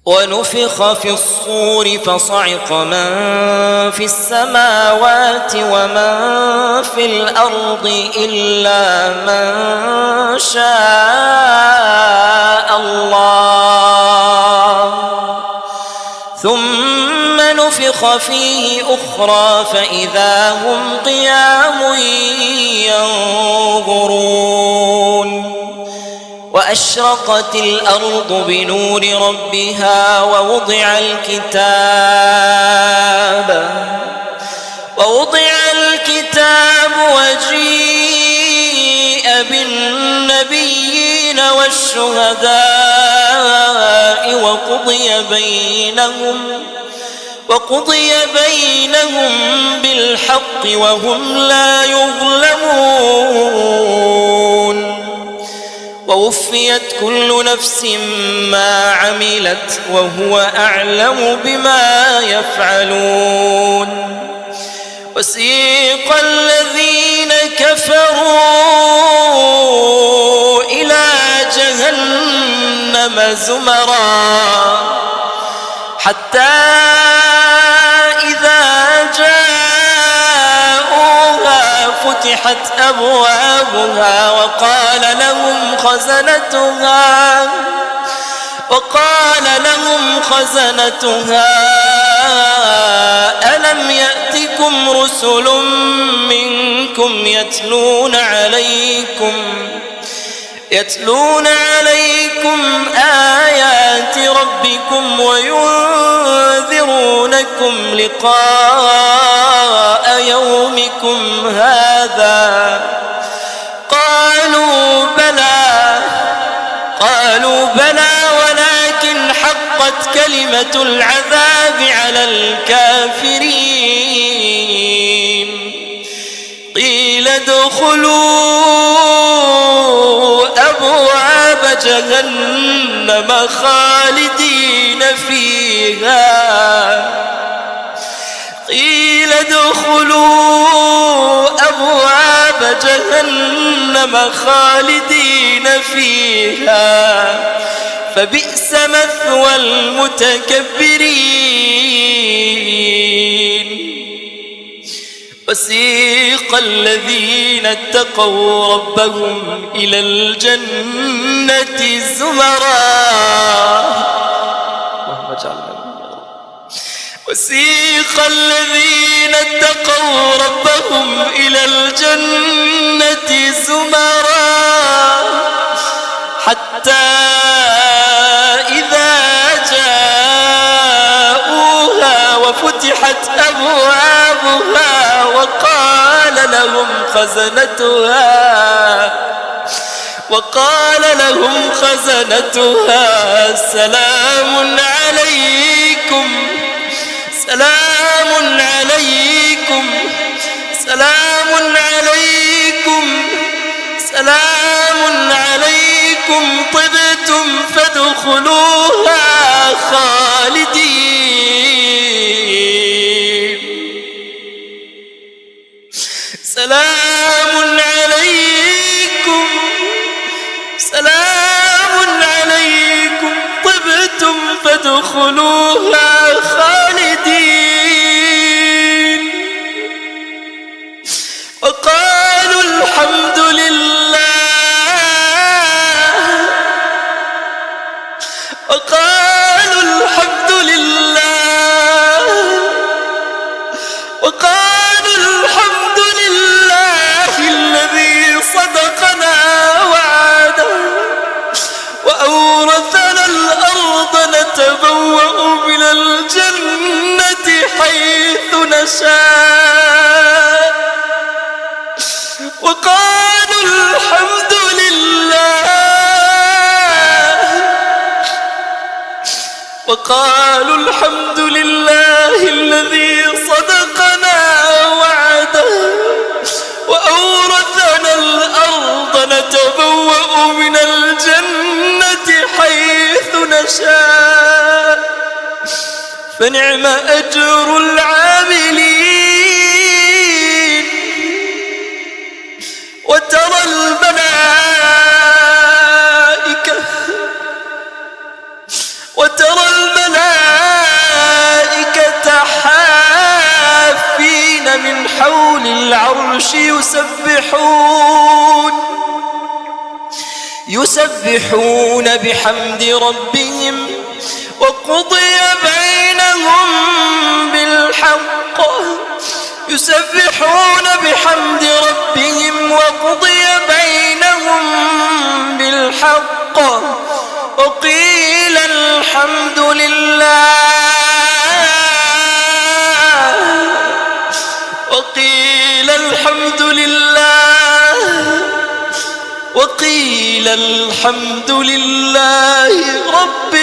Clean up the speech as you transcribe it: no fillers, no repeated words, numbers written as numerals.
ونفخ في الصور فصعق من في السماوات ومن في الأرض إلا من شاء الله ثم نفخ فيه أخرى فإذا هم قيام ينظرون وأشرقت الأرض بنور ربها ووضع الكتاب وجيء بالنبيين والشهداء وقضي بينهم بالحق وهم لا يظلمون ووفيت كل نفس ما عملت وهو أعلم بما يفعلون وسيق الذين كفروا إلى جهنم زمرا حتى إذا جاءوها فتحت أبوابها وقال لهم خزنتها ألم يأتكم رسل منكم يتلون عليكم آيات ربكم وينذرونكم لقاء يومكم هذا قالوا بلى ولكن حقت كلمة العذاب على الكافرين قيل ادخلوا أبواب جهنم خالدين فيها فبئس مثوى المتكبرين وسيق الذين اتقوا ربهم إلى الجنة زمرا وسيق الذين اتقوا ربهم إلى الجنة زمرا حتى إذا جاءوها وفتحت أبوابها وقال لهم خزنتها سلام عليكم طبتم فادخلوها خالدين سلام عليكم طبتم فادخلوها خالدين وقالوا الحمد لله الذي صدقنا وعده وأورثنا الأرض نتبوأ من الجنة حيث نشاء وقالوا الحمد لله الذي صدقنا وعده وأورثنا الأرض نتبوأ من الجنة حيث نشاء فنعم أجر العاملين وترى الملائكة حول العرش يسبحون بحمد ربهم وقضي بينهم بالحق يسبحون بحمد ربهم وقضي بينهم بالحق وقيل الحمد لله وقيل الحمد لله رب